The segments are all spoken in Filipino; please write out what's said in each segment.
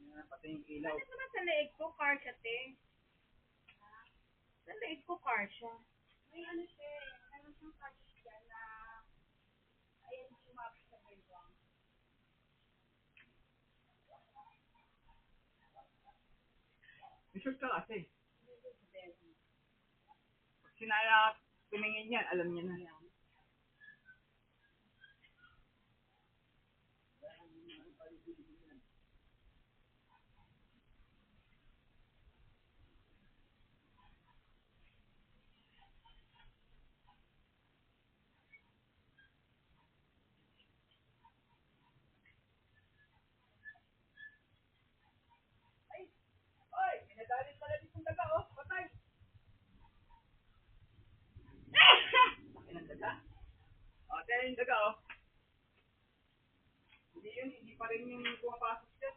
Pati yung ilaw. Ano naman sa leeg ko, car siya, te? Sa leeg ko, car siya. May ano siya, meron siyang car siya na, ayan, sumapit sa baywang. May short ka kasi. Pag sinaya tumingin yan, alam niya na. Oy, pinadalit pala ditong daga, oh. Patay. Patay ng daga. O, tayo yung daga, oh. Hindi yun, hindi pa rin yung pumapasok dyan.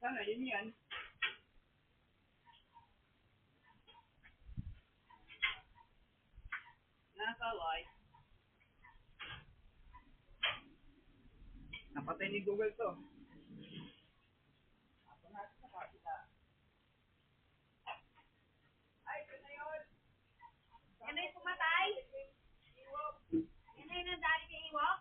Sana, yun yan. Nasa light. Napatay ni Google to. Yan na yung pumatay? Yan na yung nandali kay Iwok?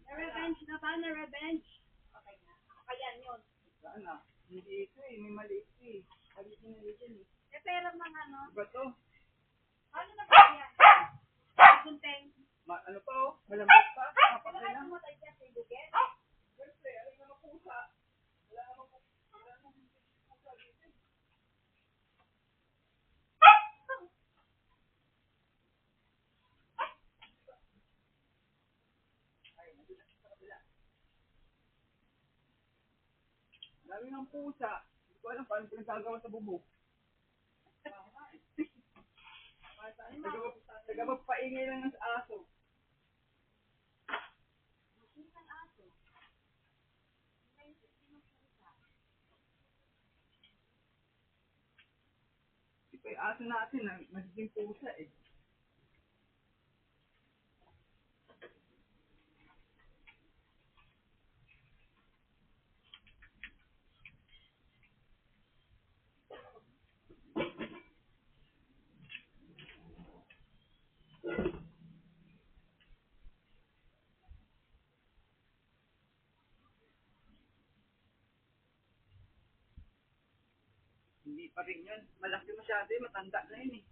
Na-revenge na ba? Na-revenge? Okay na. Ayan yun. Saan na? Hindi ito eh, may maliit eh. Maliit na maliit yan eh. Eh, pero mga ano? Diba to? Ano na ba yan? Kunteng. Ano pa oh? Malambot pa? Kailan Napatay kayo na. pumatay siya sa Ibuget? Siyempre, alam naman pusa. Wala naman pusa dito. Dami ng pusa. Hindi ko alam paano pinagkagawa sa bubuk. Nagpapagpaingay lang ng aso. Ito yung aso natin na magiging pusa eh. Hindi pa rin yun. Malaki masyado eh. Matanda na yun eh.